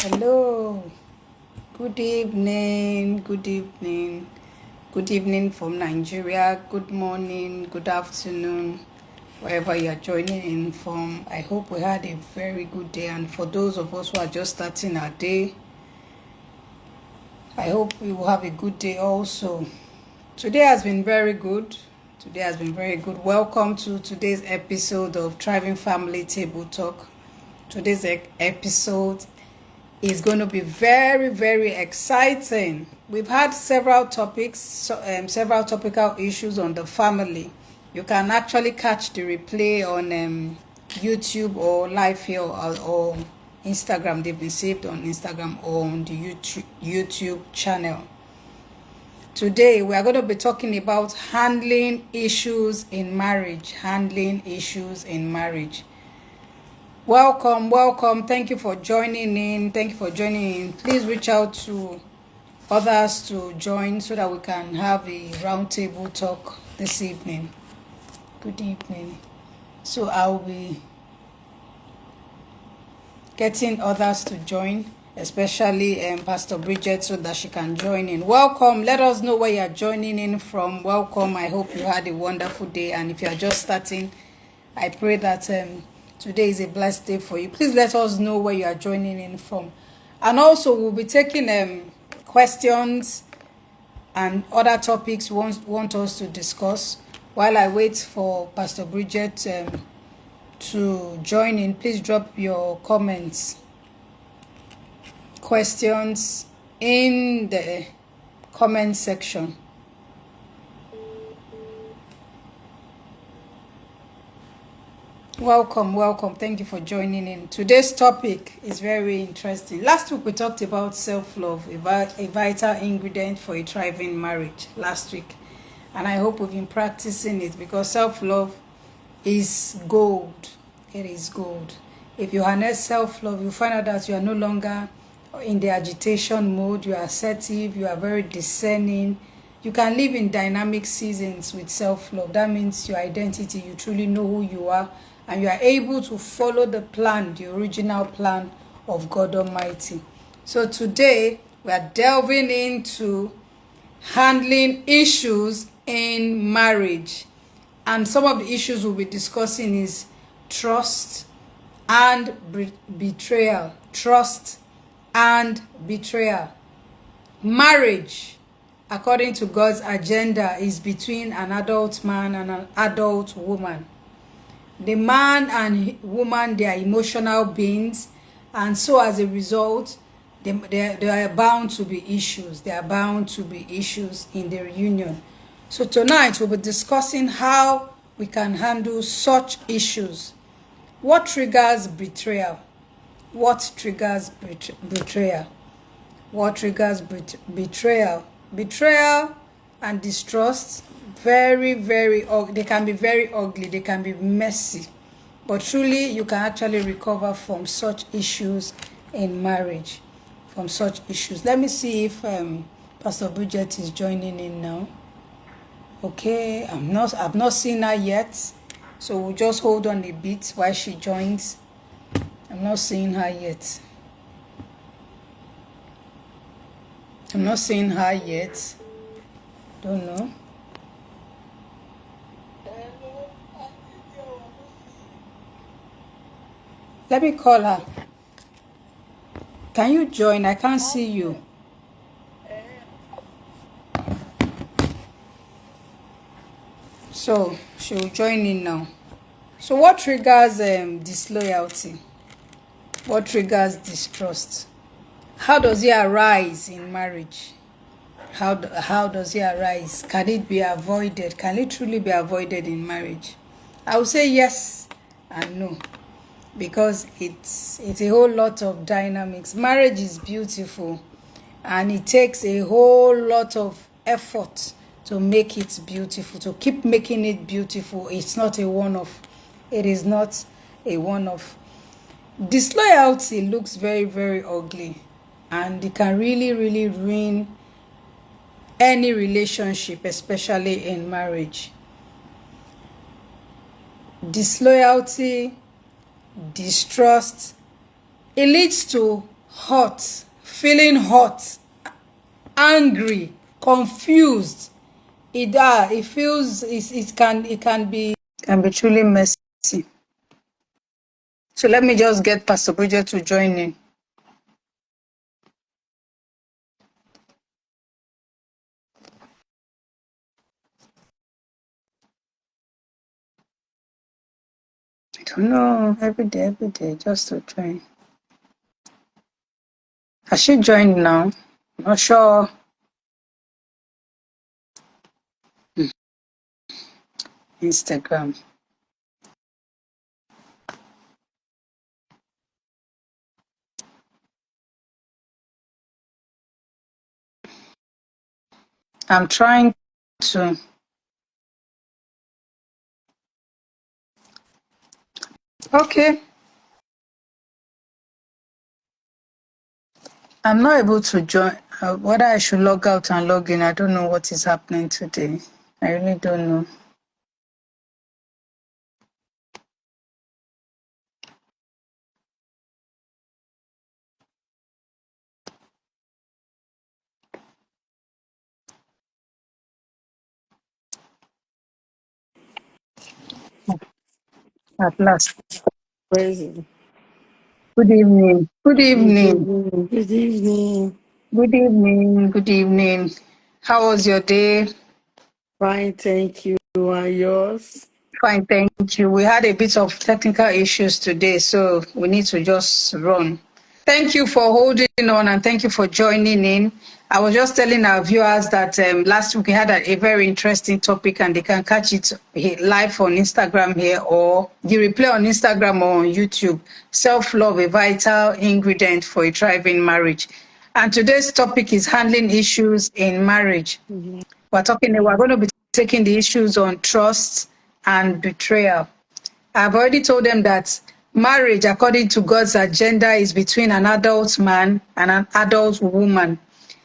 Hello, good evening, good evening from Nigeria, good morning, good afternoon, wherever you are joining in from. I hope we had a very good day, and for those of us who are just starting our day, I hope we will have a good day also. Today has been very good. Welcome to today's episode of Thriving Family Table Talk. Today's episode is going to be very, very exciting. We've had several topics, several topical issues on the family. You can actually catch the replay on YouTube or live here or Instagram. They've been saved on Instagram or on the YouTube channel. Today, we are going to be talking about handling issues in marriage. Welcome. Thank you for joining in. Please reach out to others to join so that we can have a roundtable talk this evening. Good evening. So I'll be getting others to join, especially Pastor Bridget, so that she can join in. Welcome. Let us know where you are joining in from. Welcome. I hope you had a wonderful day. And if you are just starting, I pray that today is a blessed day for you. Please let us know where you are joining in from. And also, we'll be taking questions and other topics we want us to discuss. While I wait for Pastor Bridget to join in, please drop your comments, questions in the comment section. Welcome. Thank you for joining in. Today's topic is very interesting. Last week we talked about self-love, a vital ingredient for a thriving marriage last week. And I hope we've been practicing it, because self-love is gold. It is gold. If you harness self-love, you find out that you are no longer in the agitation mode. You are assertive. You are very discerning. You can live in dynamic seasons with self-love. That means your identity. You truly know who you are. And you are able to follow the plan, the original plan of God Almighty. So today, we are delving into handling issues in marriage. And some of the issues we'll be discussing is trust and betrayal. Trust and betrayal. Marriage, according to God's agenda, is between an adult man and an adult woman. The man and woman, they are emotional beings, and so as a result, there are bound to be issues. There are bound to be issues in their union. So tonight we'll be discussing how we can handle such issues. What triggers betrayal? What triggers betrayal? What triggers betrayal? Betrayal and distrust, very, very ugly. They can be very ugly. They can be messy. But truly, you can actually recover from such issues in marriage. From such issues. Let me see if Pastor Bridget is joining in now. Okay, I've not seen her yet. So we'll just hold on a bit while she joins. I'm not seeing her yet. Don't know. Let me call her. Can you join? I can't see you. So she will join in now. So what triggers disloyalty? What triggers distrust? How does it arise in marriage? How does it arise? Can it be avoided? Can it truly be avoided in marriage? I would say yes and no, because it's a whole lot of dynamics. Marriage is beautiful, and it takes a whole lot of effort to make it beautiful, to keep making it beautiful. It's not a one-off. It is not a one-off. Disloyalty looks very, very ugly, and it can really, really ruin any relationship, especially in marriage. Disloyalty, distrust, it leads to hot, feeling hot, angry, confused. It feels it can be truly messy. So let me just get Pastor Bridget to join in. I don't know, every day, just to join. Has she joined now? Not sure. Instagram. I'm trying to. Okay. I'm not able to join. Whether I should log out and log in, I don't know what is happening today. I really don't know. At last. Praise Him. Good evening. Good Good evening. evening. Good evening. Good evening. Good evening. How was your day? Fine, thank you. And yours? Fine, thank you. We had a bit of technical issues today, so we need to just run. Thank you for holding on and thank you for joining in. I was just telling our viewers that last week we had a very interesting topic and they can catch it live on Instagram here or the replay on Instagram or on YouTube. Self-love, a vital ingredient for a thriving marriage. And today's topic is handling issues in marriage. Mhm. We're going to be taking the issues on trust and betrayal. I've already told them that marriage, according to God's agenda, is between an adult man and an adult woman.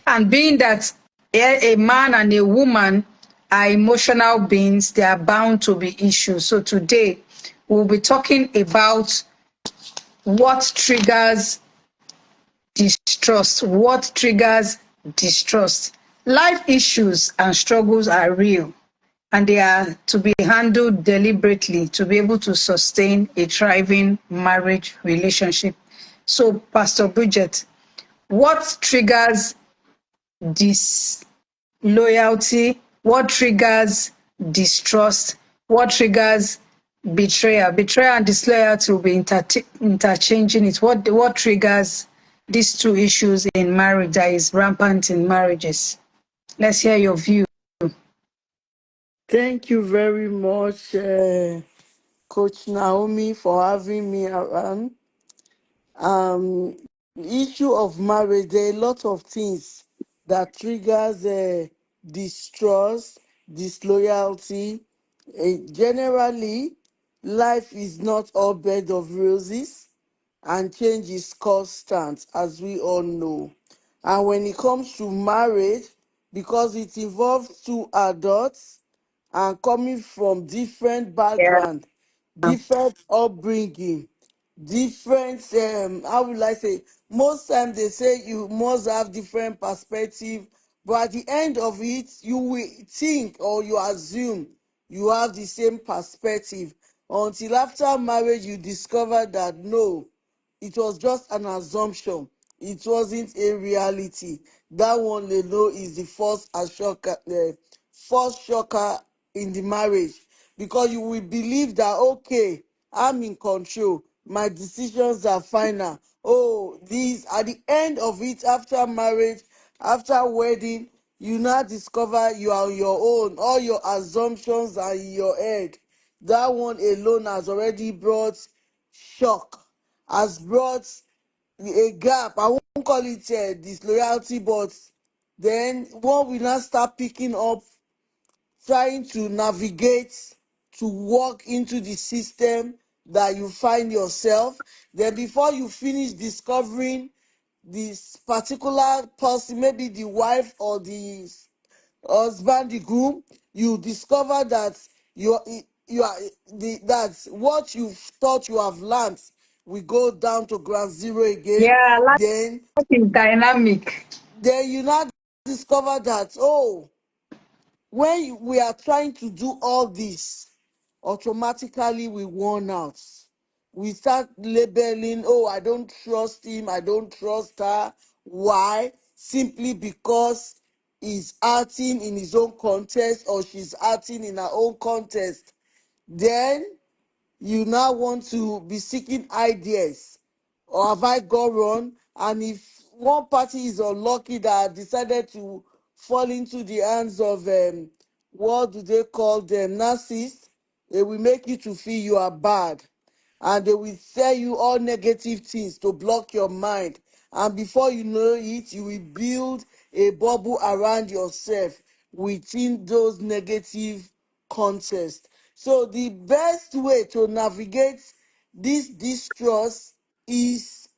And being that a man and a woman are emotional beings, they are bound to be issues. So today, we'll be talking about what triggers distrust. What triggers distrust? Life issues and struggles are real and they are to be handled deliberately to be able to sustain a thriving marriage relationship. So, Pastor Bridget, what triggers disloyalty? What triggers distrust? What triggers betrayal? Betrayal and disloyalty will be interchanging it. What triggers these two issues in marriage that is rampant in marriages? Let's hear your view. Thank you very much, Coach Naomi, for having me around. Um, issue of marriage, there are a lot of things that triggers distrust, disloyalty. Generally, life is not all bed of roses, and change is constant, as we all know. And when it comes to marriage, because it involves two adults and coming from different Yeah. background, different upbringing, different how will I say, most times they say you must have different perspective, but at the end of it you will think or you assume you have the same perspective until after marriage you discover that no, it was just an assumption, it wasn't a reality. That one alone is the first shocker in the marriage, because you will believe that okay, I'm in control, my decisions are final. Oh, these at the end of it, after marriage, after wedding, you now discover you are on your own, all your assumptions are in your head. That one alone has already brought shock, has brought a gap. I won't call it disloyalty, but then one will now start picking up, trying to navigate to walk into the system that you find yourself. Then before you finish discovering this particular person, maybe the wife or the husband, the groom, you discover that you are the that what you thought you have learned we go down to ground zero again. Yeah, life Then is dynamic. you now discover that, oh, when we are trying to do all this, automatically we worn out. We start labeling, oh, I don't trust him, I don't trust her. Why? Simply because he's acting in his own context or she's acting in her own context. Then you now want to be seeking ideas, or have I gone wrong? And if one party is unlucky that decided to fall into the hands of what do they call them, narcissists, they will make you to feel you are bad, and they will tell you all negative things to block your mind, and before you know it, you will build a bubble around yourself within those negative contexts. So the best way to navigate this distrust is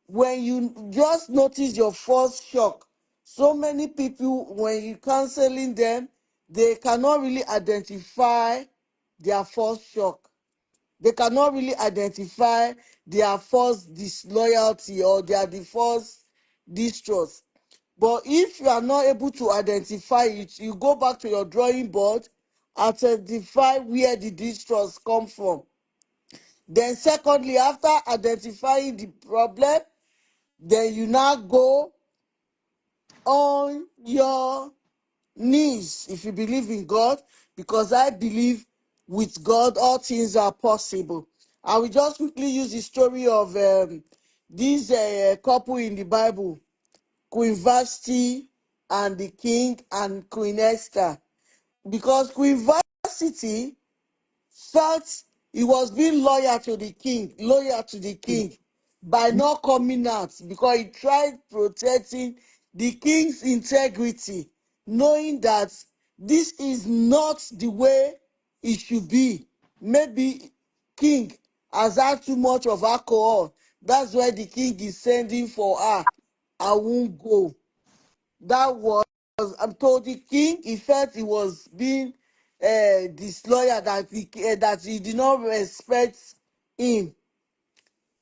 when you just notice your first shock. So many people, when you counseling them, they cannot really identify their first shock. They cannot really identify their first disloyalty or their first distrust. But if you are not able to identify it, you go back to your drawing board, identify where the distrust come from. Then secondly, after identifying the problem, then you now go on your knees if you believe in God, because I believe with God all things are possible. I will just quickly use the story of this couple in the Bible, Queen Vashti and the king and Queen Esther, because Queen Vashti felt he was being loyal to the king by not coming out, because he tried protecting the king's integrity, knowing that this is not the way it should be. Maybe king has had too much of alcohol. That's why the king is sending for her. I won't go. That was, I'm told, the king, he felt he was being disloyal, that he did not respect him.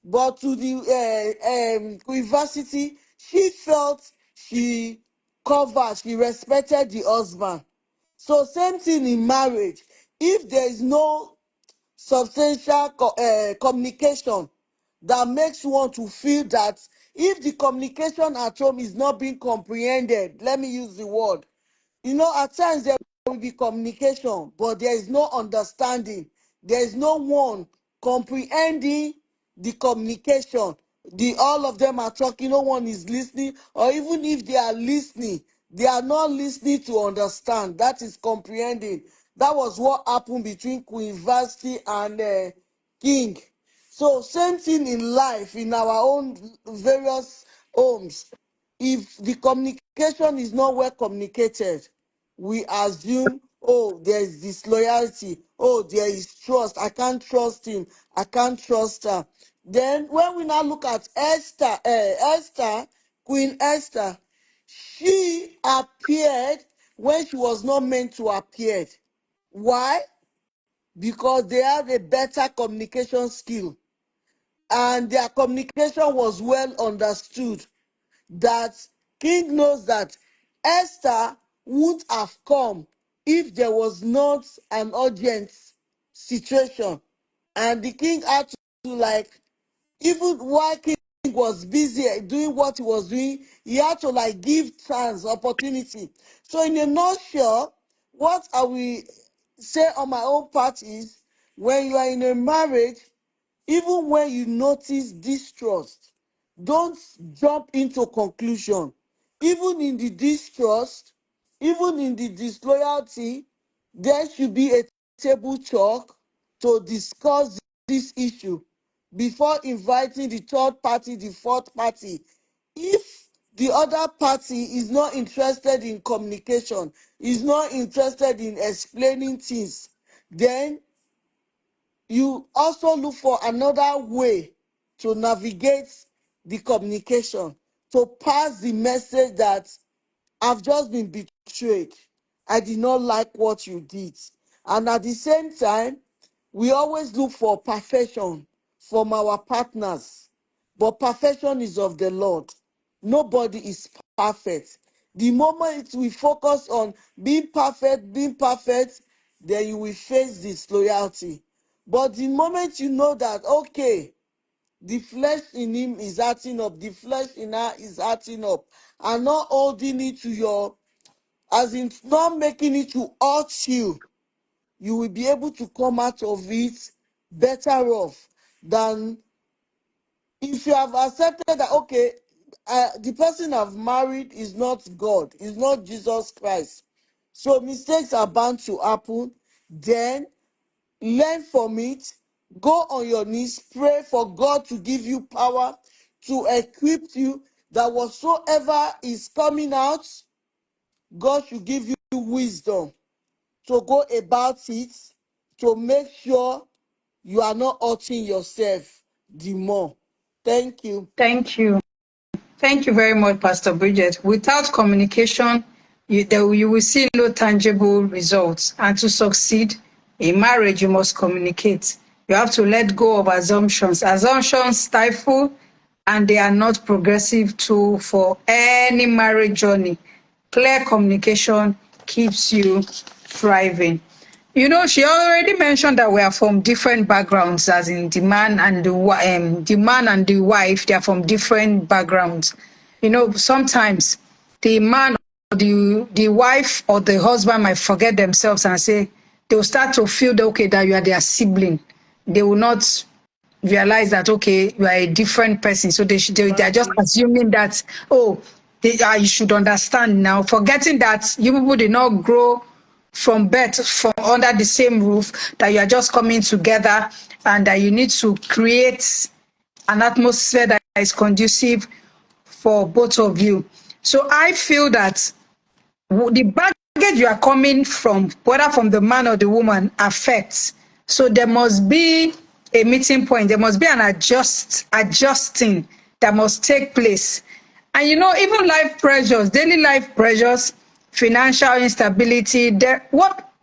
But to the university, she felt she covered, she respected the husband. So same thing in marriage. If there is no substantial communication that makes one to feel that, if the communication at home is not being comprehended, let me use the word, at times there will be communication, but there is no understanding. There is no one comprehending the communication. All of them are talking, no one is listening, or even if they are listening, they are not listening to understand. That is comprehending. That was what happened between Queen Vashti and King. So same thing in life, in our own various homes. If the communication is not well communicated, we assume, oh, there is disloyalty, oh, there is trust, I can't trust him, I can't trust her. Then when we now look at Esther, Queen Esther, she appeared when she was not meant to appear. Why? Because they have a better communication skill, and their communication was well understood, that king knows that Esther would have come if there was not an urgent situation. And the king had to, like, even while king was busy doing what he was doing, he had to, like, give chance, opportunity. So in a nutshell, what I will say on my own part is, when you are in a marriage, even when you notice distrust, don't jump into conclusion. Even in the distrust, even in the disloyalty, there should be a table talk to discuss this issue before inviting the third party, the fourth party. If the other party is not interested in communication, is not interested in explaining things, then you also look for another way to navigate the communication, to pass the message that I've just been betrayed. I did not like what you did. And at the same time, we always look for perfection from our partners, but perfection is of the Lord. Nobody is perfect. The moment we focus on being perfect, then you will face disloyalty. But the moment you know that, okay, the flesh in him is acting up, the flesh in her is acting up, and not holding it to your, as in not making it to hurt you, you will be able to come out of it better off than if you have accepted that, okay, the person I've married is not God, is not Jesus Christ. So mistakes are bound to happen. Then learn from it. Go on your knees, pray for God to give you power, to equip you, that whatsoever is coming out, God should give you wisdom to go about it, to make sure you are not hurting yourself the more. Thank you. Thank you. Thank you very much, Pastor Bridget. Without communication, you will see no tangible results. And to succeed in marriage, you must communicate. You have to let go of assumptions. Assumptions stifle and they are not progressive tool for any marriage journey. Clear communication keeps you thriving. You know, she already mentioned that we are from different backgrounds, as in the man and the wife, they are from different backgrounds. You know, sometimes the man or the wife or the husband might forget themselves and say they will start to feel that okay, that you are their sibling. They will not realize that okay, you are a different person, so they are just Exactly. assuming that oh, you should understand now, forgetting that you people did not grow from birth from under the same roof, that you are just coming together and that you need to create an atmosphere that is conducive for both of you. So I feel that the baggage you are coming from, whether from the man or the woman, affects. So there must be a meeting point. There must be an adjusting that must take place. And you know, even life pressures, daily life pressures, financial instability,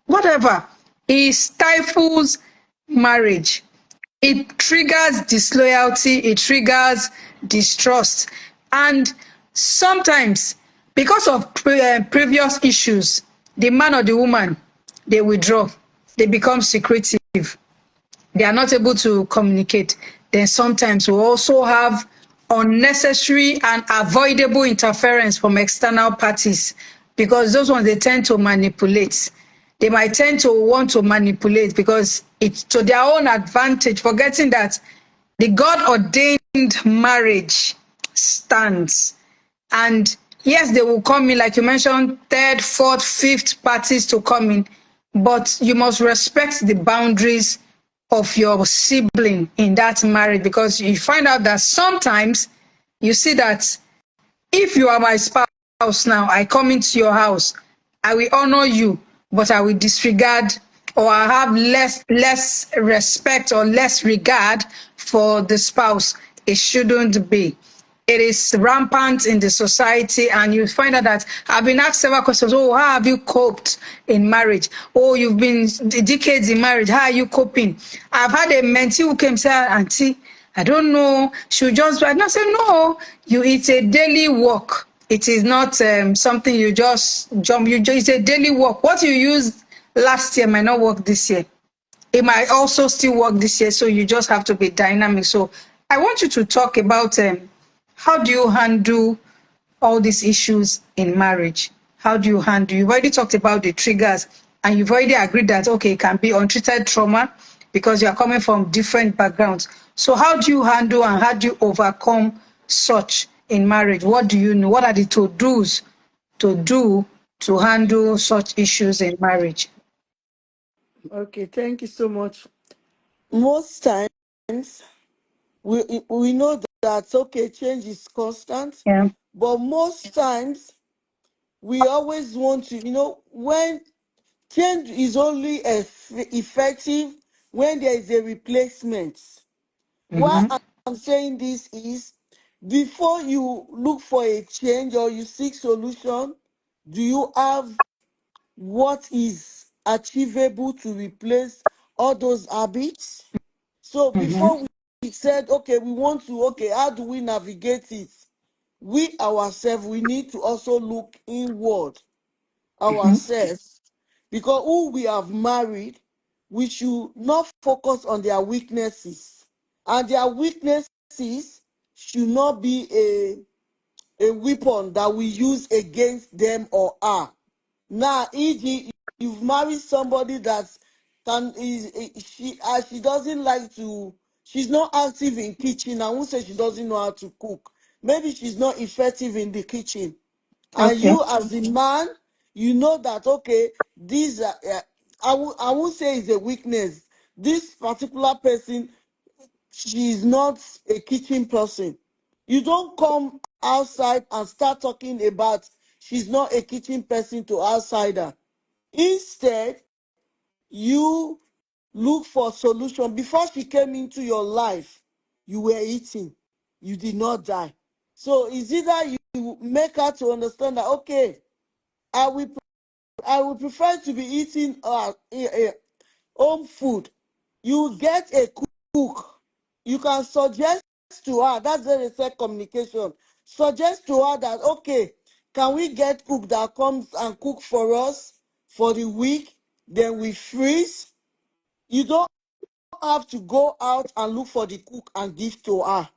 whatever, it stifles marriage. It triggers disloyalty, it triggers distrust. And sometimes, because of previous issues, the man or the woman, they withdraw, they become secretive, they are not able to communicate. Then sometimes we also have unnecessary and avoidable interference from external parties, because those ones, they tend to manipulate. They might tend to want to manipulate because it's to their own advantage, forgetting that the God ordained marriage stands. And yes, they will come in, like you mentioned, third, fourth, fifth parties to come in, but you must respect the boundaries of your sibling in that marriage, because you find out that sometimes you see that if you are my spouse now, I come into your house, I will honor you, but I will disregard, or I have less respect or less regard for the spouse. It shouldn't be. It is rampant in the society, and you find out that I've been asked several questions. Oh, how have you coped in marriage? Oh, you've been decades in marriage. How are you coping? I've had a mentee who came and said, Auntie, I don't know. Should just, and I said, no, it's a daily work. It is not something you just jump. It's a daily work. What you used last year might not work this year. It might also still work this year. So you just have to be dynamic. So I want you to talk about how do you handle all these issues in marriage? How do you handle? You've already talked about the triggers, and you've already agreed that okay, it can be untreated trauma because you are coming from different backgrounds. So how do you handle and how do you overcome such in marriage? What do you know? What are the to-dos to do to handle such issues in marriage? Okay, thank you so much. Most times, we know that okay, change is constant, Yeah. but most times we always want to, when change is only effective when there is a replacement. Why Mm-hmm. I'm saying this is, before you look for a change or you seek solution, do you have what is achievable to replace all those habits? So Mm-hmm. before said, okay, we want to, okay, how do we navigate it? We ourselves, we need to also look inward ourselves, because who we have married, we should not focus on their weaknesses, and their weaknesses should not be a weapon that we use against them or her. Now, e.g., you've married somebody that she doesn't like to, she's not active in kitchen. I won't say she doesn't know how to cook. Maybe she's not effective in the kitchen. And Okay. you as the man, you know that, okay, these are, I won't say it's a weakness. This particular person, she is not a kitchen person. You don't come outside and start talking about she's not a kitchen person to outsider. Instead, you look for solution. Before she came into your life, you were eating. You did not die. So it's either you make her to understand that, okay, I will I would prefer to be eating home food. You get a cook. You can suggest to her, that's where they say communication. Suggest to her that, okay, can we get cook that comes and cook for us for the week? Then we freeze. You don't have to go out and look for the cook and give to her.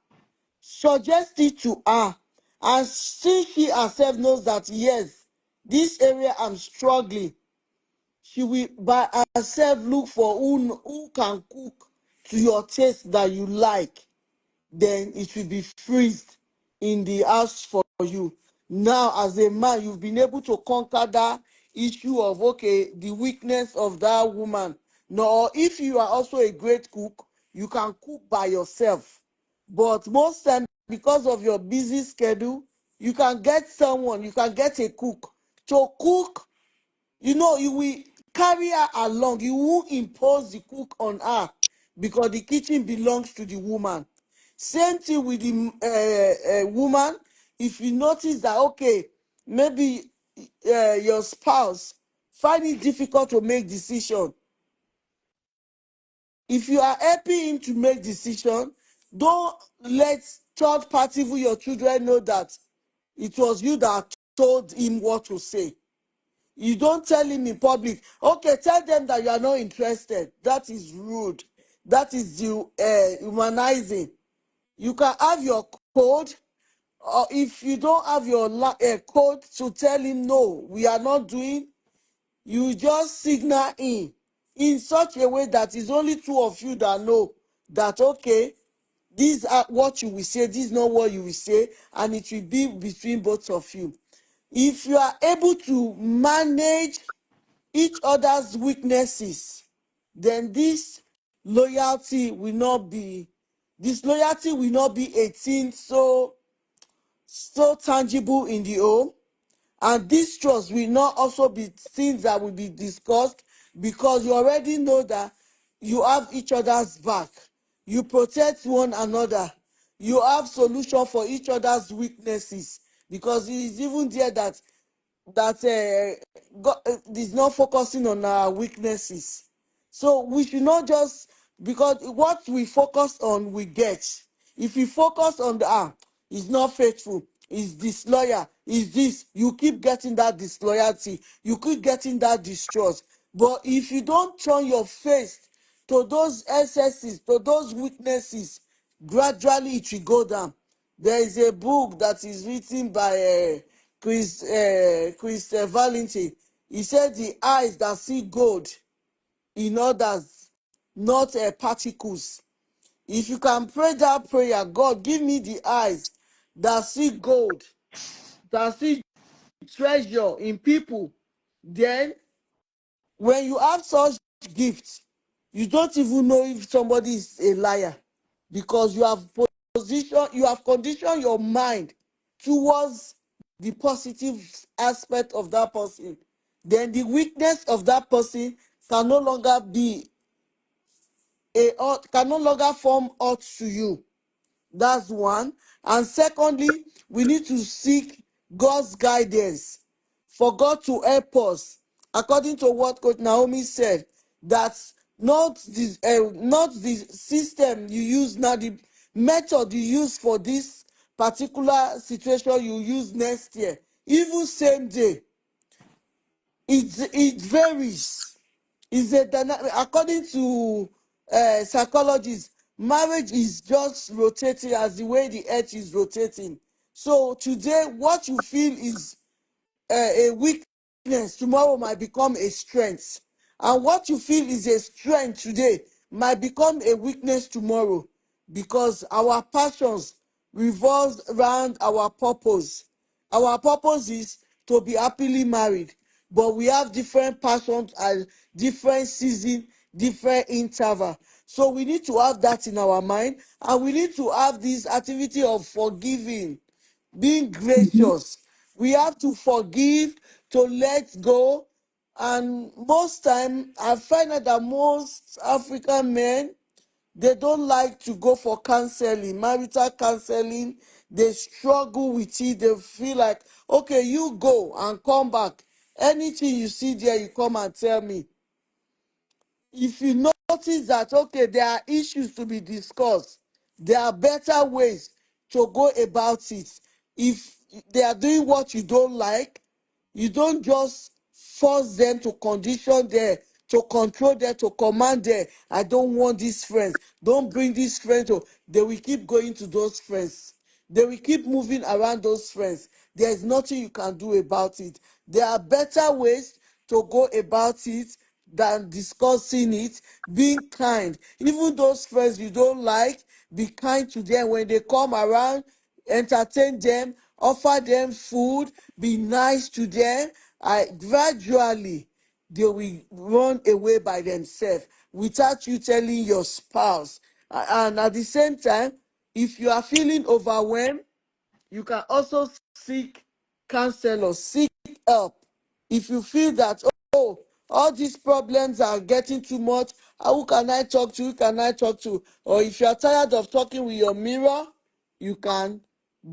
Suggest it to her. And since she herself knows that, yes, this area I'm struggling, she will by herself look for who can cook to your taste that you like. Then it will be freezed in the house for you. Now, as a man, you've been able to conquer that issue of, okay, the weakness of that woman. Now, if you are also a great cook, you can cook by yourself. But most times, because of your busy schedule, you can get someone, you can get a cook to cook. You will carry her along. You won't impose the cook on her, because the kitchen belongs to the woman. Same thing with the woman. If you notice that, okay, maybe your spouse find it difficult to make decision, if you are helping him to make decision, don't let third party, even your children, know that it was you that told him what to say. You don't tell him in public. Okay, tell them that you are not interested. That is rude. That is humanizing. You can have your code, or if you don't have your code to tell him, no, we are not doing, you just signal in such a way that it's only two of you that know that, okay, these are what you will say, this is not what you will say, and it will be between both of you. If you are able to manage each other's weaknesses, then loyalty will not be a thing so tangible in the home. And this trust will not also be things that will be discussed, because you already know that you have each other's back. You protect one another. You have solution for each other's weaknesses, because it is even there that God is not focusing on our weaknesses. So we should not just, because what we focus on, we get. If you focus on the he's not faithful, he's disloyal, is this, you keep getting that disloyalty, you keep getting that distrust. But if you don't turn your face to those excesses, to those weaknesses, gradually it will go down. There is a book that is written by Chris Valentin. He said, the eyes that see gold in others, not particles. If you can pray that prayer, God, give me the eyes that see gold, that see treasure in people, then when you have such gifts, you don't even know if somebody is a liar, because you have conditioned your mind towards the positive aspect of that person. Then the weakness of that person can no longer can no longer form out to you. That's one. And secondly, we need to seek God's guidance for God to help us. According to what Coach Naomi said, that not the system you use now, the method you use for this particular situation you use next year, even same day. It varies. Is a according to psychologists, marriage is just rotating as the way the earth is rotating. So today what you feel is a weakness tomorrow might become a strength, and what you feel is a strength today might become a weakness tomorrow, because our passions revolves around our purpose. Our purpose is to be happily married, but we have different passions and different season, different interval. So we need to have that in our mind, and we need to have this activity of forgiving, being Mhm. gracious. We have to forgive, to let go. And most time I find out that most African men, they don't like to go for counseling, marital counseling. They struggle with it. They feel like, okay, you go and come back. Anything you see there, you come and tell me. If you notice that, okay, there are issues to be discussed, there are better ways to go about it. If they are doing what you don't like, you don't just force them, to condition them, to control them, to command them. I don't want these friends, don't bring these friends to. They will keep going to those friends, they will keep moving around those friends. There's nothing you can do about it. There are better ways to go about it than discussing it. Being kind, even those friends you don't like, be kind to them when they come around. Entertain them, offer them food, be nice to them. I gradually they will run away by themselves without you telling your spouse. And at the same time, if you are feeling overwhelmed, you can also seek counselors, seek help. If you feel that, oh, all these problems are getting too much, who can I talk to? Who can I talk to? Or if you are tired of talking with your mirror, you can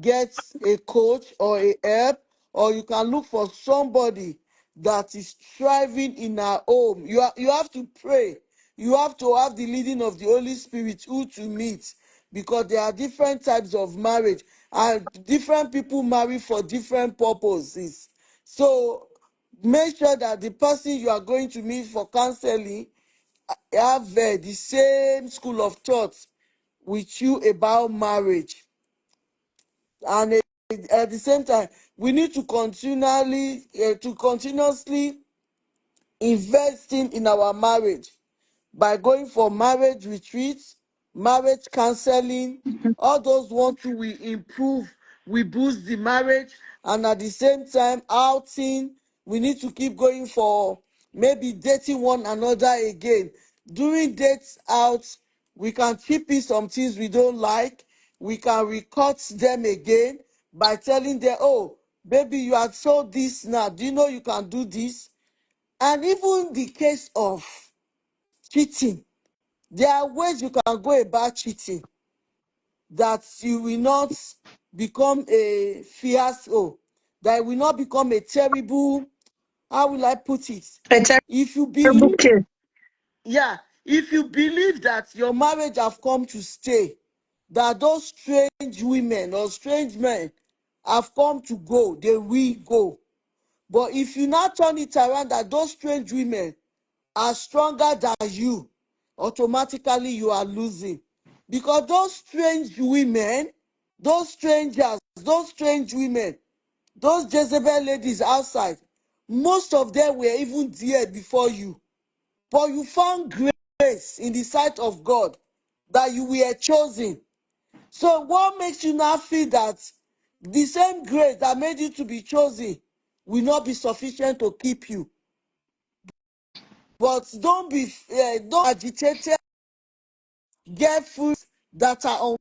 get a coach or a help, or you can look for somebody that is thriving in our home. You have to pray. You have to have the leading of the Holy Spirit who to meet, because there are different types of marriage and different people marry for different purposes. So make sure that the person you are going to meet for counseling have the same school of thought with you about marriage. And at the same time, we need to continuously investing in our marriage by going for marriage retreats, marriage counseling. All those want to we improve, we boost the marriage, and at the same time, outing. We need to keep going for maybe dating one another again. During dates out, we can chip in some things we don't like. We can record them again by telling them, oh, baby, you are so this now. Do you know you can do this? And even the case of cheating, there are ways you can go about cheating that you will not become a fiasco, that will not become a terrible, how will I put it? A If you terrible believe, case. yeah, if you believe that your marriage have come to stay, that those strange women or strange men have come to go, they will go. But if you now turn it around that those strange women are stronger than you, automatically you are losing. Because those strange women, those strangers, those strange women, those Jezebel ladies outside, most of them were even there before you. But you found grace in the sight of God that you were chosen. So what makes you now feel that the same grace that made you to be chosen will not be sufficient to keep you? But don't agitated, get fruits that are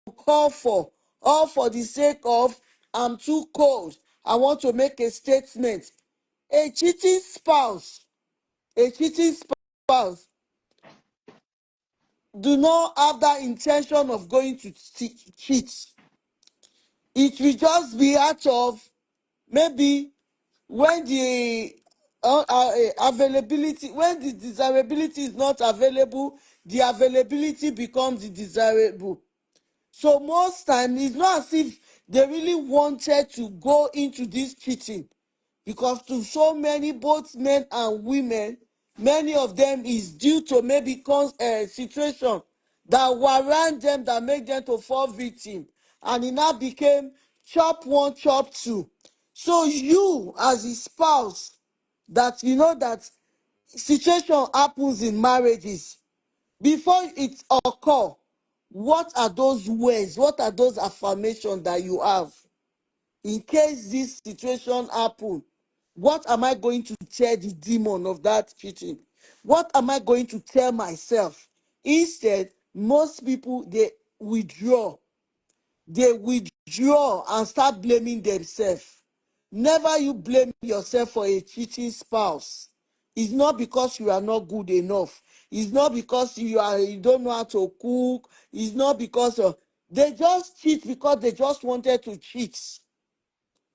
uncalled for, all for the sake of I'm too cold, I want to make a statement. A cheating spouse, a cheating spouse do not have that intention of going to cheat. It will just be out of maybe when the availability, when the desirability is not available, the availability becomes the desirable. So most times it's not as if they really wanted to go into this cheating, because to so many, both men and women, many of them is due to maybe situation that were around them that make them to fall victim, and it now became chop one, chop two. So you as a spouse, that you know that situation happens in marriages, before it occur, what are those words, what are those affirmations that you have in case this situation happen? What am I going to tell the demon of that cheating? What am I going to tell myself? Instead, most people, withdraw they withdraw and start blaming themselves. Never you blame yourself for a cheating spouse. It's not because you are not good enough. It's not because you don't know how to cook. It's not because of, they just cheat because they just wanted to cheat.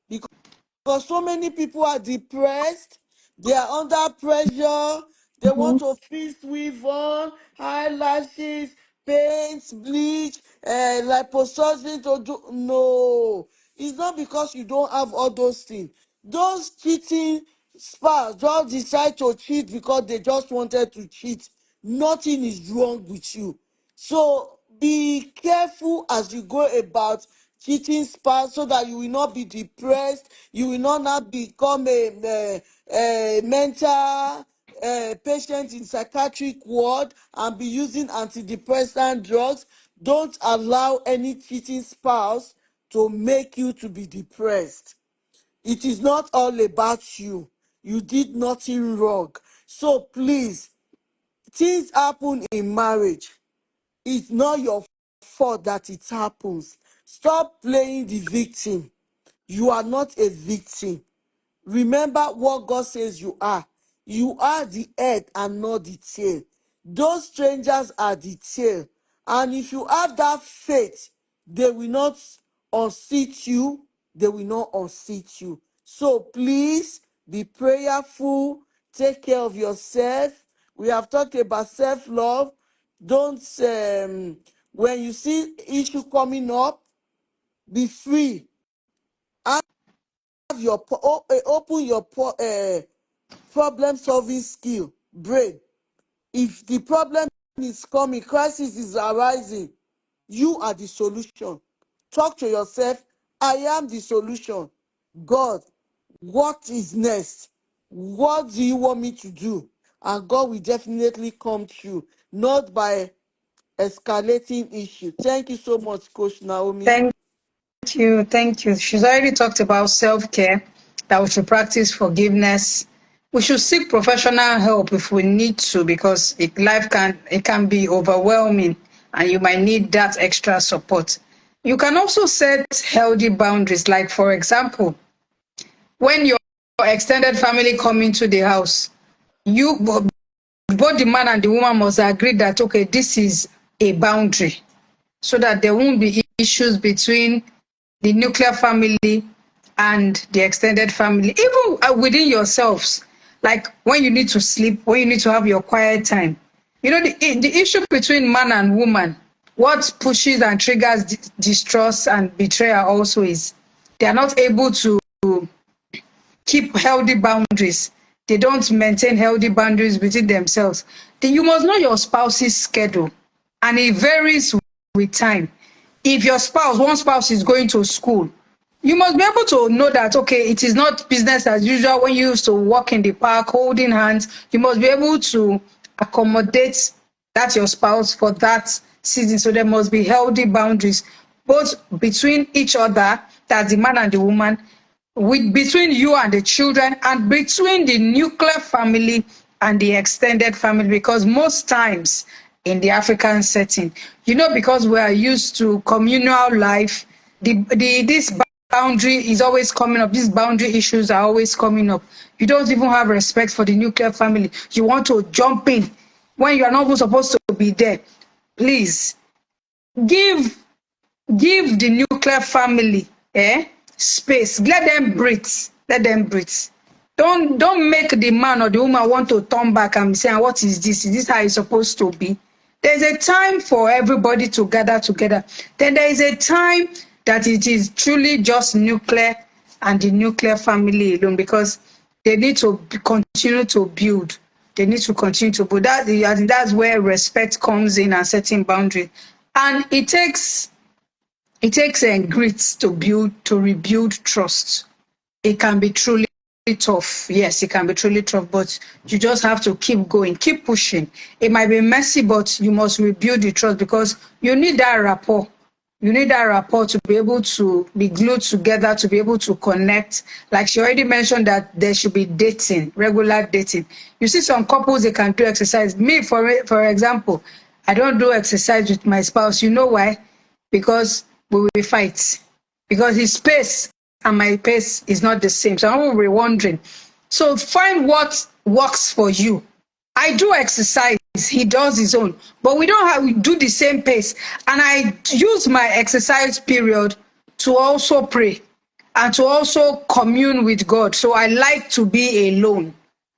Because so many people are depressed, they are under pressure, they want to fix weave on, eyelashes, paints, bleach, liposuction to do. No, it's not because you don't have all those things. Those cheating spouse just decide to cheat because they just wanted to cheat. Nothing is wrong with you. So be careful as you go about cheating spouse, so that you will not be depressed, you will not now become a mental patient in psychiatric ward and be using antidepressant drugs. Don't allow any cheating spouse to make you to be depressed. It is not all about you. You did nothing wrong. So please, things happen in marriage. It's not your fault that it happens. Stop playing the victim. You are not a victim. Remember what God says you are. You are the head and not the tail. Those strangers are the tail. And if you have that faith, they will not unseat you. They will not unseat you. So please be prayerful. Take care of yourself. We have talked about self-love. Don't, when you see issue coming up, be free. Have open your problem solving skill, brain. If the problem is coming, crisis is arising, you are the solution. Talk to yourself, I am the solution. God, what is next? What do you want me to do? And God will definitely come through, not by escalating issue. Thank you so much, Coach Naomi. Thank you. Thank you. She's already talked about self-care, that we should practice forgiveness. We should seek professional help if we need to, because life can be overwhelming and you might need that extra support. You can also set healthy boundaries, like for example, when your extended family come into the house, you both the man and the woman must agree that okay, this is a boundary, so that there won't be issues between the nuclear family and the extended family, even within yourselves. Like when you need to sleep, when you need to have your quiet time. You know, the issue between man and woman, what pushes and triggers distrust and betrayal also is they are not able to keep healthy boundaries. They don't maintain healthy boundaries between themselves. You must know your spouse's schedule, and it varies with time. If your one spouse is going to school, you must be able to know that, okay, it is not business as usual when you used to walk in the park holding hands. You must be able to accommodate that your spouse for that season. So there must be healthy boundaries, both between each other, that's the man and the woman, between you and the children, and between the nuclear family and the extended family. Because most times in the African setting, because we are used to communal life, this boundary is always coming up. These boundary issues are always coming up. You don't even have respect for the nuclear family. You want to jump in when you are not even supposed to be there. Please give the nuclear family space. Let them breathe. Let them breathe. Don't make the man or the woman want to turn back and say, what is this? Is this how it's supposed to be? There's a time for everybody to gather together. Then there is a time that it is truly just nuclear and the nuclear family alone, because they need to continue to build. They need to continue to build. That's where respect comes in and setting boundaries. And it takes grit to rebuild trust. It can be truly tough. Yes, it can be truly tough, but you just have to keep going, keep pushing. It might be messy, but you must rebuild the trust, because you need that rapport. You need that rapport to be able to be glued together, to be able to connect. Like she already mentioned that there should be dating, regular dating. You see some couples, they can do exercise. Me, for example, I don't do exercise with my spouse. You know why? Because we will fight. Because his pace and my pace is not the same. So I will be wondering. So find what works for you. I do exercise. He does his own. But we do the same pace. And I use my exercise period to also pray and to also commune with God. So I like to be alone.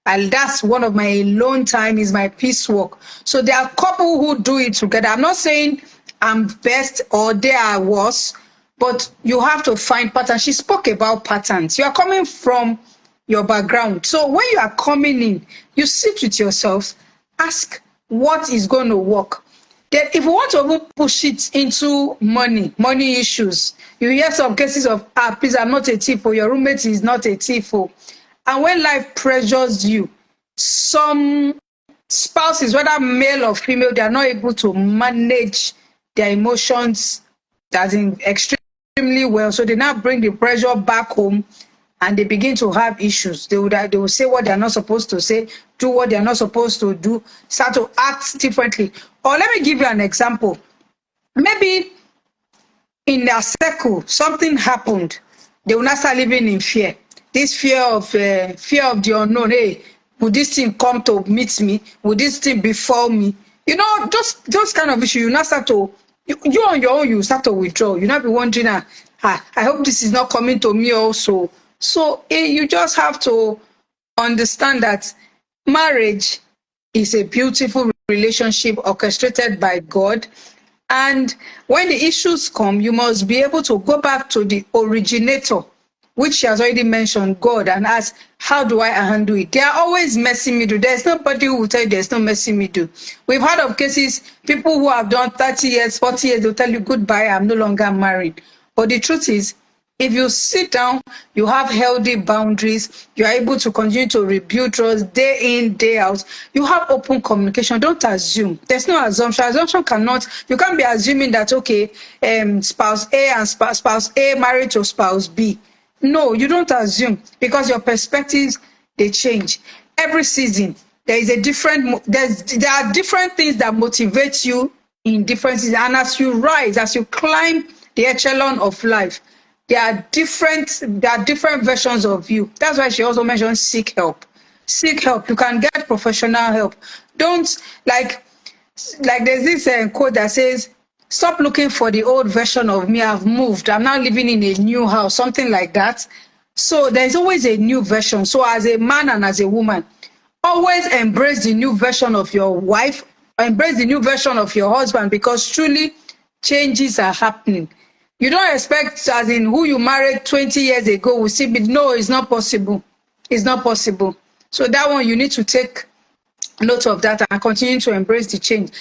And that's one of my alone time, is my peace walk. So there are couple who do it together. I'm not saying I'm best or they are worse, but you have to find patterns. She spoke about patterns. You are coming from your background. So when you are coming in, you sit with yourself, ask what is going to work. Then if you want to push it into money issues, you hear some cases of, please, I'm not a thief, or your roommate is not a thief. And when life pressures you, some spouses, whether male or female, they are not able to manage their emotions that's extremely well. So they now bring the pressure back home and they begin to have issues. They will say what they're not supposed to say, do what they're not supposed to do, start to act differently. Or let me give you an example. Maybe in their circle, something happened. They will not start living in fear. This fear of the unknown. Hey, would this thing come to meet me? Would this thing befall me? You know, those kind of issues, you not start to, you on your own, you start to withdraw. You not be wondering, I hope this is not coming to me also. So you just have to understand that marriage is a beautiful relationship orchestrated by God. And when the issues come, you must be able to go back to the originator, which she has already mentioned, God, and ask, how do I handle it? They are always messy middle. There's nobody who will tell you there's no messy middle. We've heard of cases, people who have done 30 years, 40 years, they'll tell you, goodbye, I'm no longer married. But the truth is, if you sit down, you have healthy boundaries, you are able to continue to rebuild trust day in, day out, you have open communication. Don't assume. There's no assumption. Assumption cannot, you can't be assuming that, okay, spouse A and spouse A married to spouse B. No, you don't assume, because your perspectives, they change. Every season, there are different things that motivate you in different seasons. And as you rise, as you climb the echelon of life, there are different versions of you. That's why she also mentioned seek help. Seek help. You can get professional help. Don't, like there's this quote that says, stop looking for the old version of me. I've moved. I'm now living in a new house, something like that. So there's always a new version. So as a man and as a woman, always embrace the new version of your wife, embrace the new version of your husband, because truly changes are happening. You don't expect, as in who you married 20 years ago will see me. No, it's not possible. It's not possible. So that one, you need to take note of that and continue to embrace the change.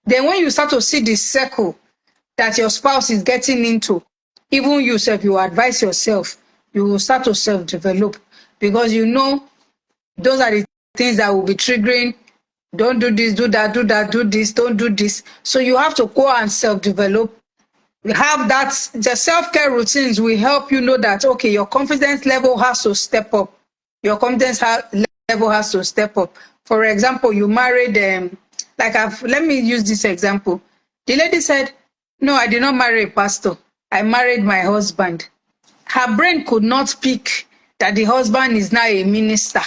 Then when you start to see the circle that your spouse is getting into, even yourself, you advise yourself, you will start to self-develop, because you know those are the things that will be triggering. Don't do this, do that, do this, don't do this. So you have to go and self-develop. We have that, the self-care routines will help you know that, okay, your confidence level has to step up. Your confidence level has to step up. For example, you married, let me use this example. The lady said, no, I did not marry a pastor. I married my husband. Her brain could not pick that the husband is now a minister.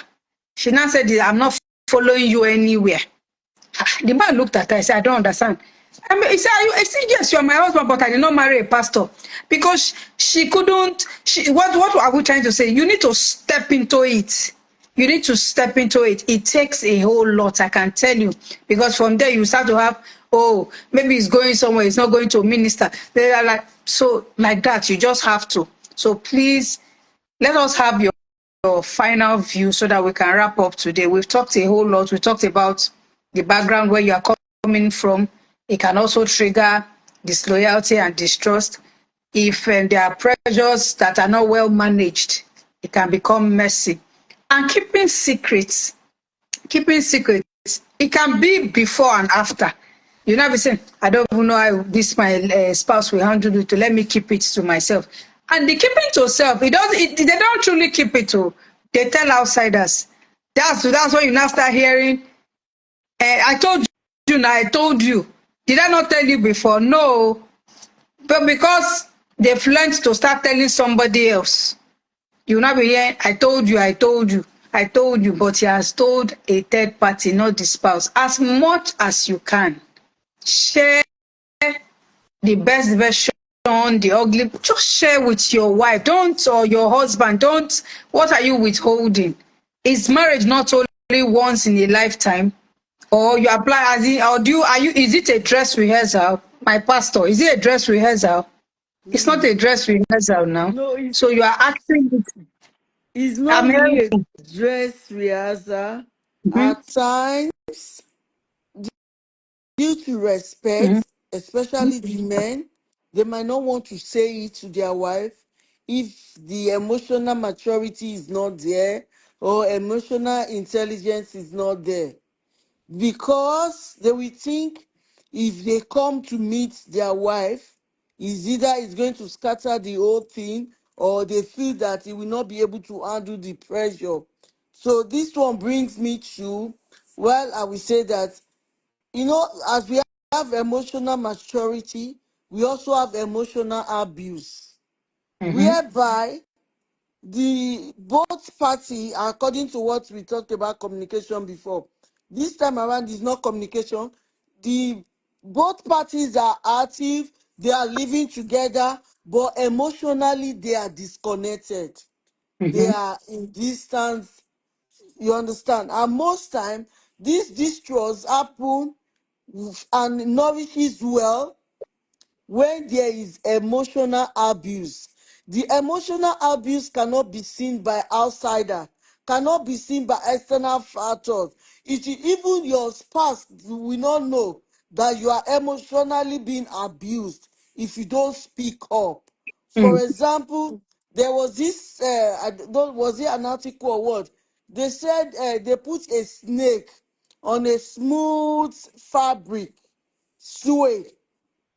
She now said, I'm not following you anywhere. The man looked at her and said, I don't understand. I mean, he said, yes, you're my husband, but I did not marry a pastor. Because she couldn't, what are we trying to say? You need to step into it. You need to step into it. It takes a whole lot, I can tell you, because from there you start to have, oh, maybe it's going somewhere, it's not going to minister. They are like, so like that, you just have to. So please, let us have your final view so that we can wrap up today. We've talked a whole lot. We talked about the background where you are coming from. It can also trigger disloyalty and distrust. If there are pressures that are not well managed, it can become messy. And keeping secrets, it can be before and after. You know, be saying, I don't even know how this my spouse will handle it. To let me keep it to myself. And the keeping to self, they don't truly keep it to. They tell outsiders. That's when you now start hearing. I told you, now I told you. Did I not tell you before? No, but because they've learned to start telling somebody else, you will not be hearing, I told you, I told you, I told you, but he has told a third party, not the spouse. As much as you can, share the best version, the ugly, just share with your wife. Don't, or your husband, don't, what are you withholding? Is marriage not only once in a lifetime? Or you apply as in, or is it a dress rehearsal? My pastor, is it a dress rehearsal? It's not a dress rehearsal now. No, it's, So you are acting it. it's I'm not hearing really a you. dress rehearsal. Mhm, At times, due to mhm, respect, especially the men, they might not want to say it to their wife if the emotional maturity is not there or emotional intelligence is not there. Because they will think if they come to meet their wife, is either it's going to scatter the whole thing or they feel that he will not be able to handle the pressure. So this one brings me to, well, I will say that, as we have emotional maturity, we also have emotional abuse, mhm, whereby the both party, according to what we talked about communication before, this time around is not communication. The both parties are active, they are living together, but emotionally they are disconnected. They mhm, are in distance. You understand? And most time, these distrust happen and nourishes well when there is emotional abuse. The emotional abuse cannot be seen by outsider, cannot be seen by external factors. It is even your spouse will not know that you are emotionally being abused if you don't speak up. For mhm, example, there was this, I don't, was it an article or what? They said they put a snake on a smooth fabric, suede.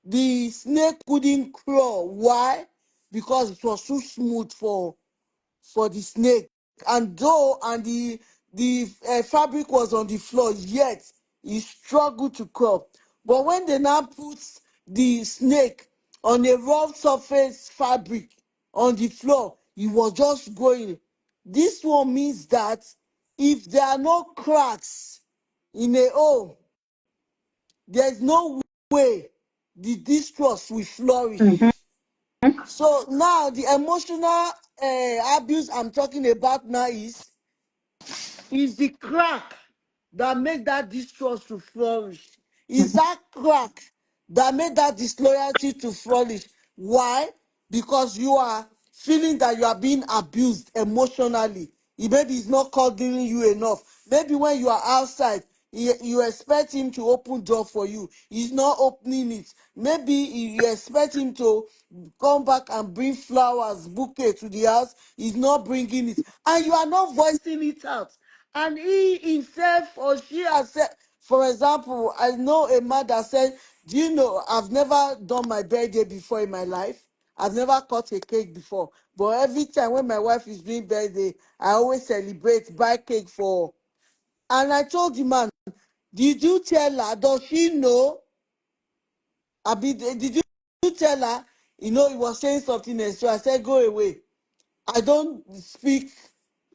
The snake couldn't crawl. Why? Because it was too smooth for the snake. And though and the fabric was on the floor, yet he struggled to crawl. But when they now put the snake on a rough surface fabric on the floor, he was just going. This one means that if there are no cracks in a hole, there's no way the distrust will mhm, flourish. So now the emotional abuse I'm talking about now is the crack that make that distrust to flourish. Is mhm, that crack that made that disloyalty to flourish. Why? Because you are feeling that you are being abused emotionally. Maybe he's not cuddling you enough. Maybe when you are outside, you expect him to open door for you. He's not opening it. Maybe you expect him to come back and bring flowers, bouquet to the house. He's not bringing it. And you are not voicing it out. And he himself or she has said, for example, I know a man that said, do you know, I've never done my birthday before in my life. I've never cut a cake before. But every time when my wife is doing birthday, I always celebrate, buy cake for her. And I told the man, did you tell her? Does she know? Did you tell her? He was saying something else. So I said, go away. I don't speak.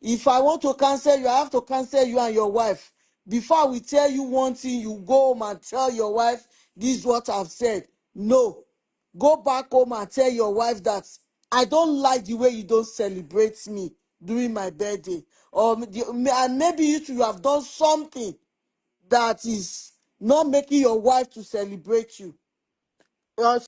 If I want to cancel you, I have to cancel you and your wife. Before we tell you one thing, you go home and tell your wife, this is what I've said. No. Go back home and tell your wife that I don't like the way you don't celebrate me. during my birthday. And maybe you have done something that is not making your wife to celebrate you. uh,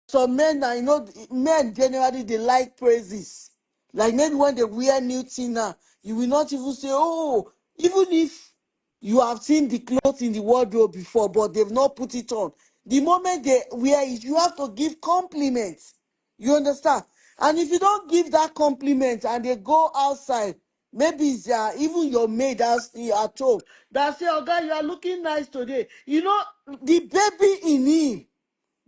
some men, I know men generally they like praises. Like maybe when they wear new thing now, you will not even say, oh, even if you have seen the clothes in the wardrobe before, but they've not put it on. The moment they wear it, you have to give compliments. You understand? And if you don't give that compliment and they go outside, maybe it's even your maid at home that say, oh God, you are looking nice today. You know, the baby in him,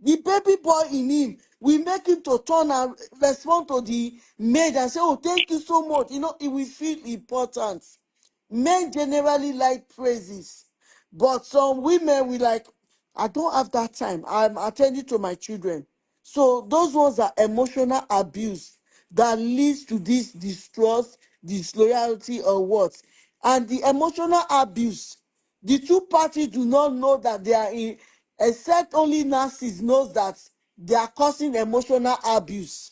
the baby boy in him, we make him to turn and respond to the maid and say, oh, thank you so much. You know, it will feel important. Men generally like praises, but some women will like, I don't have that time. I'm attending to my children. So those ones are emotional abuse that leads to this distrust, disloyalty, or what. And the emotional abuse, the two parties do not know that they are in, except only narcissists knows that they are causing emotional abuse.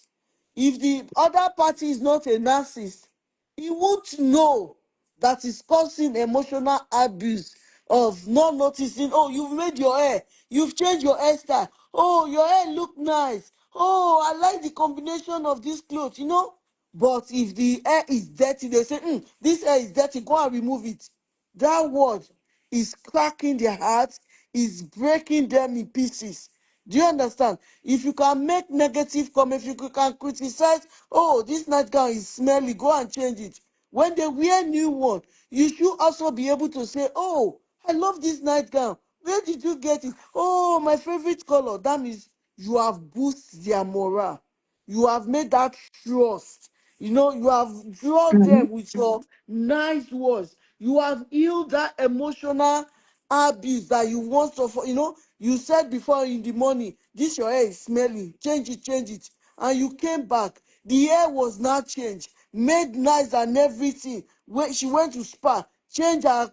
If the other party is not a narcissist, he won't know that is causing emotional abuse of not noticing. Oh, you've made your hair, you've changed your hairstyle. Oh, your hair look nice. Oh, I like the combination of this clothes, you know. But if the hair is dirty, they say, this hair is dirty, go and remove it. That word is cracking their hearts, is breaking them in pieces. Do you understand? If you can make negative comments, if you can criticize, oh, this nightgown is smelly, go and change it. When they wear new one, you should also be able to say, oh, I love this nightgown. Where did you get it? Oh, my favorite color. That means you have boosted their morale. You have made that trust. You know, you have drawn them with your nice words. You have healed that emotional abuse that you once suffer. You know, you said before in the morning, this your hair is smelling. Change it, change it. And you came back. The hair was not changed, made nice and everything. When she went to spa, change her,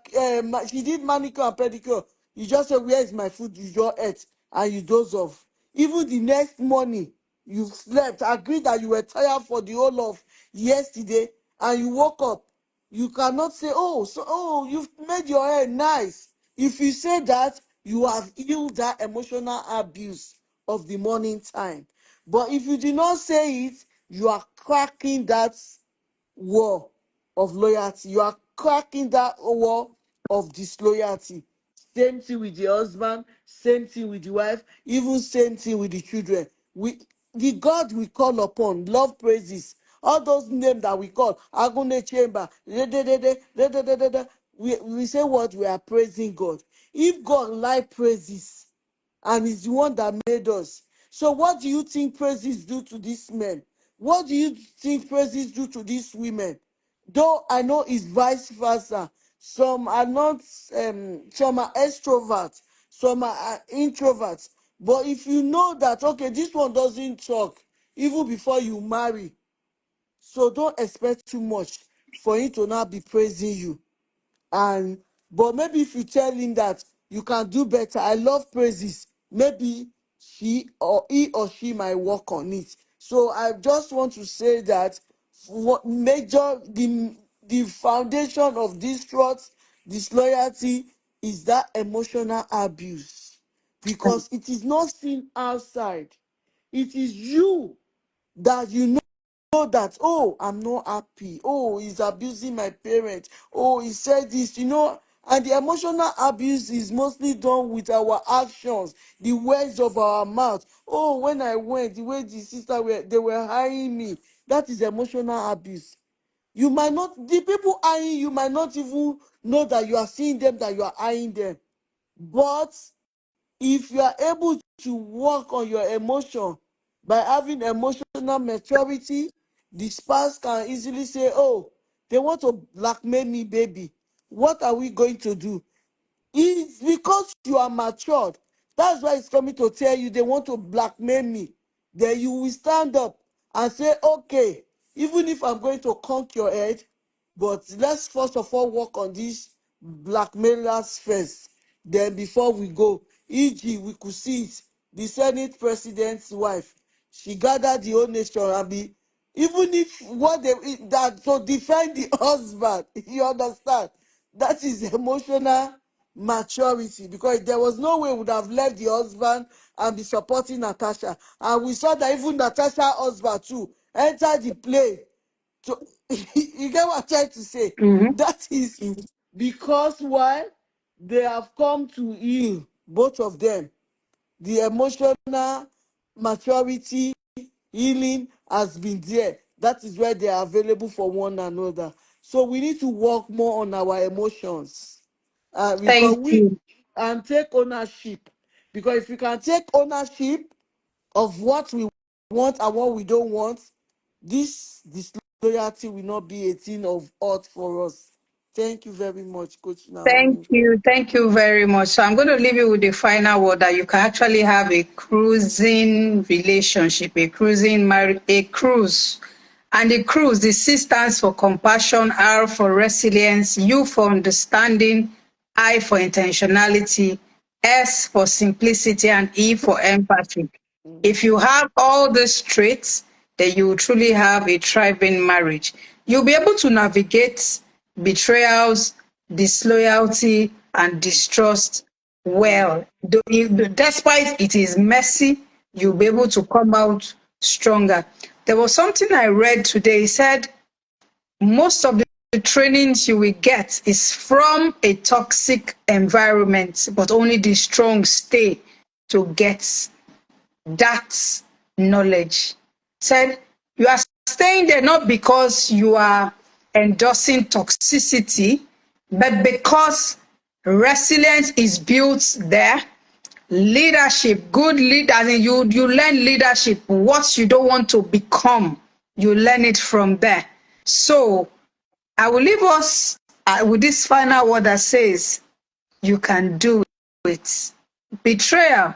she did manicure and pedicure. You just say, where is my food? You just ate and you doze off. Even the next morning, you slept, agreed that you were tired for the whole of yesterday, and you woke up. You cannot say, oh, so oh, you've made your hair nice. If you say that, you have healed that emotional abuse of the morning time. But if you did not say it, you are cracking that war of loyalty. You are cracking that war of disloyalty. Same thing with the husband, same thing with the wife, even same thing with the children. The God we call upon, love praises, all those names that we call, Agune Chamber, we say what we are praising God. If God like praises, and he's the one that made us. So what do you think praises do to these men? What do you think praises do to these women? Though I know it's vice versa. Some are not, some are extroverts, some are introverts. But if you know that, okay, this one doesn't talk, even before you marry, so don't expect too much for him to not be praising you. And but maybe if you tell him that you can do better, I love praises, maybe he or she might work on it. So I just want to say that what major the foundation of distrust, disloyalty, is that emotional abuse, because it is not seen outside. It is you that you know that, oh, I'm not happy, oh, he's abusing my parents, oh, he said this, you know. And the emotional abuse is mostly done with our actions, the words of our mouth. Oh, when I went, the way the sister they were eyeing me, that is emotional abuse. You might not, the people eyeing you might not even know that you are seeing them, that you are eyeing them. But if you are able to work on your emotion by having emotional maturity, the spouse can easily say, oh, they want to blackmail me, baby. What are we going to do? It's because you are matured. That's why it's coming to tell you they want to blackmail me. Then you will stand up and say, okay, even if I'm going to conk your head, but let's first of all work on these blackmailers first. Then before we go, e.g., we could see it. The Senate president's wife, she gathered the whole nation and be Even if what they that to defend the husband, you understand? That is emotional maturity, because there was no way we would have left the husband and be supporting Natasha. And we saw that even Natasha's husband too entered the play. So you get what I'm trying to say? Mm-hmm. That is because why they have come to heal, both of them. The emotional maturity, healing has been there. That is where they are available for one another. So we need to work more on our emotions, because Thank we you. and take ownership. Because if we can take ownership of what we want and what we don't want, this disloyalty will not be a thing of hurt for us. Thank you very much, Coach Thank Naomi. you. Thank you very much. So I'm going to leave you with the final word that you can actually have a cruising relationship, a cruising marriage, a cruise. And the cruise, the C stands for compassion, R for resilience, U for understanding, I for intentionality, S for simplicity, and E for empathy. If you have all these traits, then you will truly have a thriving marriage. You'll be able to navigate betrayals, disloyalty, and distrust well. Despite it is messy, you'll be able to come out stronger. There was something I read today. It said most of the trainings you will get is from a toxic environment, but only the strong stay to get that knowledge. Said you are staying there not because you are endorsing toxicity, but because resilience is built there. Leadership, good leaders, you learn leadership, what you don't want to become, you learn it from there. So I will leave us with this final word that says, you can do it. Betrayal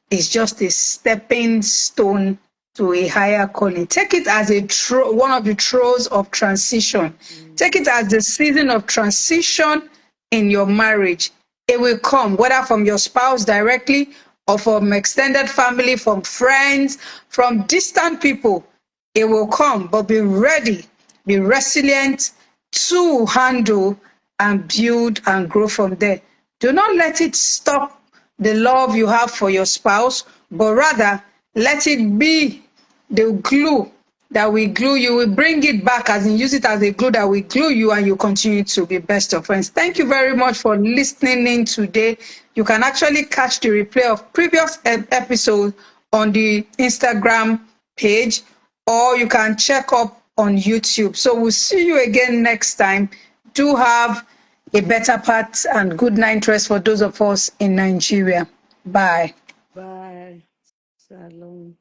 is just a stepping stone to a higher calling. Take it as one of the throes of transition. Take it as the season of transition in your marriage. It will come, whether from your spouse directly or from extended family, from friends, from distant people. It will come, but be ready, be resilient to handle and build and grow from there. Do not let it stop the love you have for your spouse, but rather let it be the glue that will glue you. We bring it back, as in use it as a glue that will glue you, and you continue to be best of friends. Thank you very much for listening in today. You can actually catch the replay of previous episodes on the Instagram page, or you can check up on YouTube. So we'll see you again next time. Do have a better part and good night rest for those of us in Nigeria. Bye. Bye. Shalom.